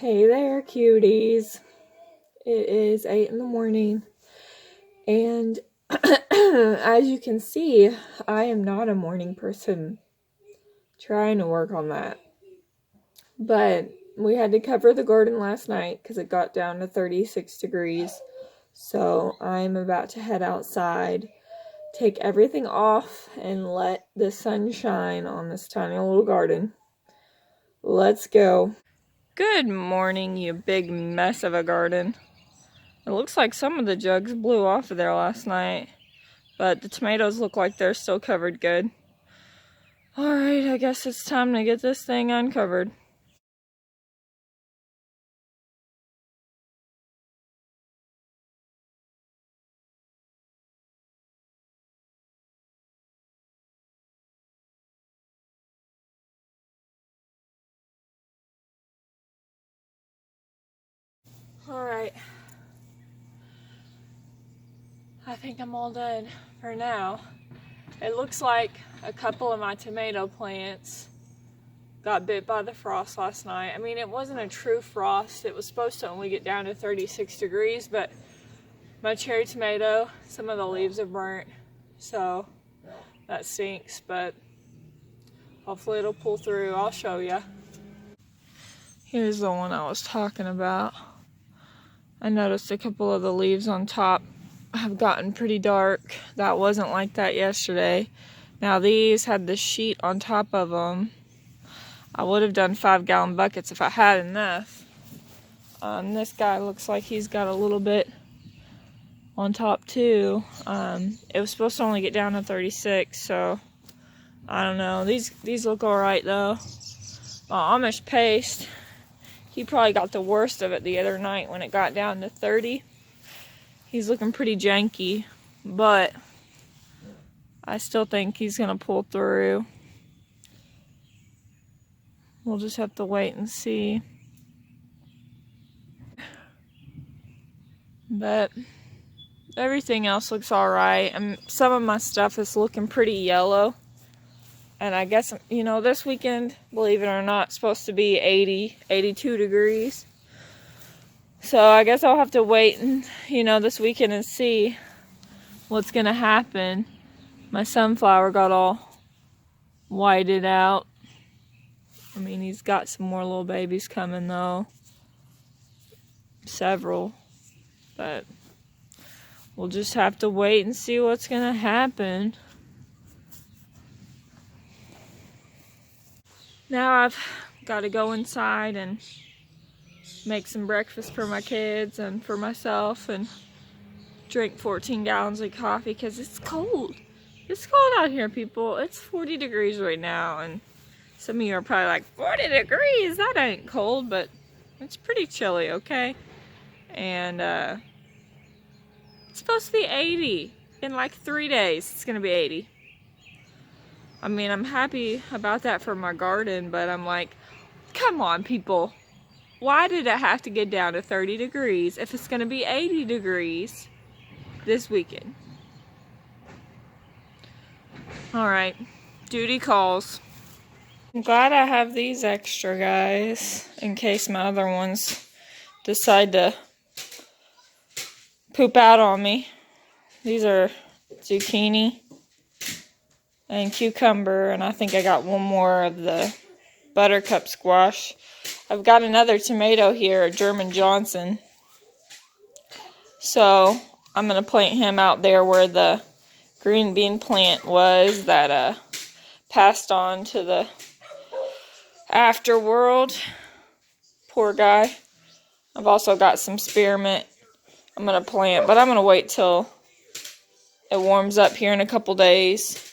Hey there, cuties. It is 8 in the morning, and as you can see, I am not a morning person. Trying to work on that. But we had to cover the garden last night because it got down to 36 degrees. So I'm about to head outside, take everything off, and let the sun shine on this tiny little garden. Let's go. Good morning, you big mess of a garden. It looks like some of the jugs blew off of there last night, but the tomatoes look like they're still covered good. Alright, I guess it's time to get this thing uncovered. Alright, I think I'm all done for now. It looks like a couple of my tomato plants got bit by the frost last night. I mean, it wasn't a true frost. It was supposed to only get down to 36 degrees, but my cherry tomato, some of the leaves are burnt, so that stinks, but hopefully it'll pull through. I'll show you. Here's the one I was talking about. I noticed a couple of the leaves on top have gotten pretty dark. That wasn't like that yesterday. Now these had the sheet on top of them. I would have done 5-gallon buckets if I had enough. This guy looks like he's got a little bit on top too. It was supposed to only get down to 36, so I don't know. These look alright though. Amish paste, he probably got the worst of it the other night when it got down to 30. He's looking pretty janky, but I still think he's gonna pull through. We'll just have to wait and see. But everything else looks alright. And some of my stuff is looking pretty yellow. And I guess, you know, this weekend, believe it or not, it's supposed to be 80, 82 degrees. So I guess I'll have to wait and, you know, this weekend and see what's going to happen. My sunflower got all whited out. I mean, he's got some more little babies coming though. Several. But we'll just have to wait and see what's going to happen. Now I've got to go inside and make some breakfast for my kids and for myself and drink 14 gallons of coffee because it's cold. It's cold out here, people. It's 40 degrees right now, and some of you are probably like, 40 degrees? That ain't cold, but it's pretty chilly, okay? And it's supposed to be 80. In like 3 days, it's going to be 80. I mean, I'm happy about that for my garden, but I'm like, come on, people. Why did it have to get down to 30 degrees if it's going to be 80 degrees this weekend? Alright, duty calls. I'm glad I have these extra, guys, in case my other ones decide to poop out on me. These are zucchini and cucumber, and I think I got one more of the buttercup squash. I've got another tomato here, a German Johnson. So I'm going to plant him out there where the green bean plant was that passed on to the afterworld. Poor guy. I've also got some spearmint I'm going to plant, but I'm going to wait till it warms up here in a couple days.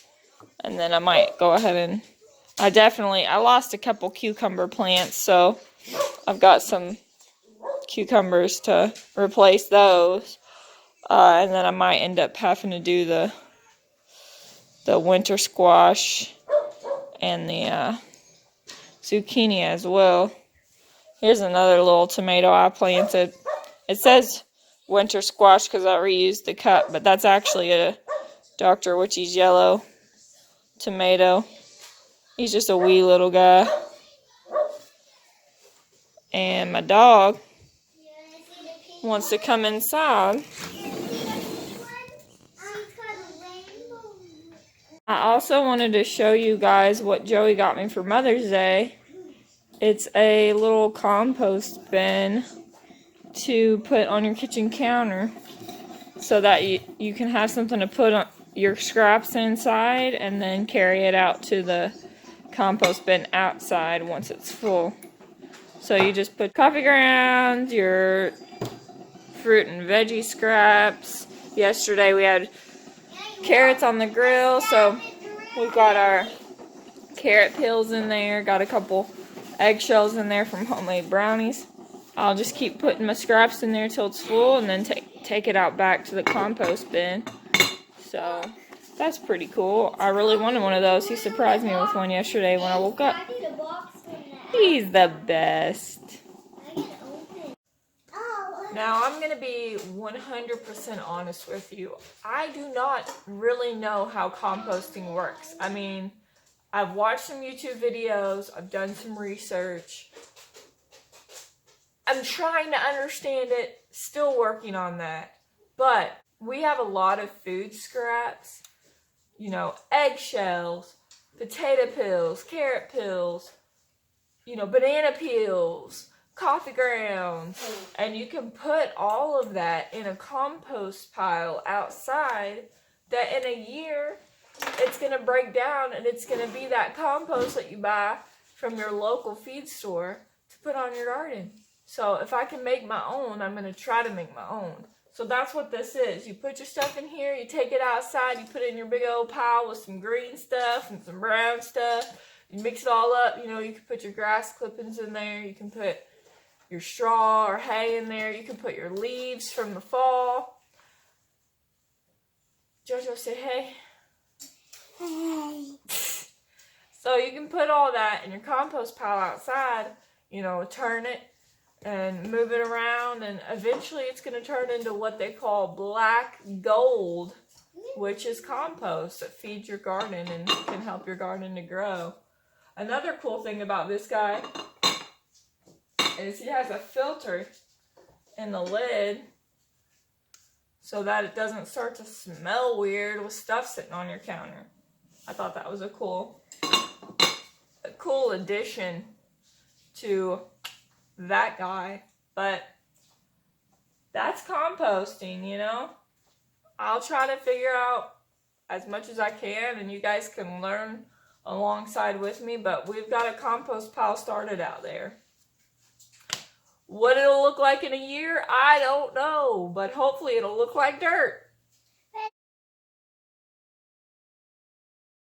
And then I might go ahead and I lost a couple cucumber plants, so I've got some cucumbers to replace those. And then I might end up having to do the winter squash and the zucchini as well. Here's another little tomato I planted. It says winter squash because I reused the cup, but that's actually a Dr. Witchy's yellow tomato. He's just a wee little guy. And my dog wants to come inside. I also wanted to show you guys what Joey got me for Mother's Day. It's a little compost bin to put on your kitchen counter so that you can have something to put on your scraps inside and then carry it out to the compost bin outside once it's full. So you just put coffee grounds, your fruit and veggie scraps. Yesterday we had carrots on the grill, so we've got our carrot peels in there, got a couple eggshells in there from homemade brownies. I'll just keep putting my scraps in there till it's full and then take it out back to the compost bin. So that's pretty cool. I really wanted one of those. He surprised me with one yesterday when I woke up. He's the best. Now I'm going to be 100% honest with you. I do not really know how composting works. I mean, I've watched some YouTube videos. I've done some research. I'm trying to understand it. Still working on that. But we have a lot of food scraps. You know, eggshells, potato peels, carrot peels, you know, banana peels, coffee grounds, and you can put all of that in a compost pile outside that in a year it's going to break down and it's going to be that compost that you buy from your local feed store to put on your garden. So if I can make my own, I'm going to try to make my own. So that's what this is. You put your stuff in here, you take it outside, you put it in your big old pile with some green stuff and some brown stuff. You mix it all up. You know, you can put your grass clippings in there. You can put your straw or hay in there. You can put your leaves from the fall. Jojo, say hey. Hey. So you can put all that in your compost pile outside, you know, turn it and move it around, and eventually it's going to turn into what they call black gold, which is compost that feeds your garden and can help your garden to grow. Another cool thing about this guy is he has a filter in the lid so that it doesn't start to smell weird with stuff sitting on your counter. I thought that was a cool addition to that guy. But that's composting, you know. I'll try to figure out as much as I can, and you guys can learn alongside with me, but we've got a compost pile started out there. What it'll look like in a year, I don't know, but hopefully it'll look like dirt.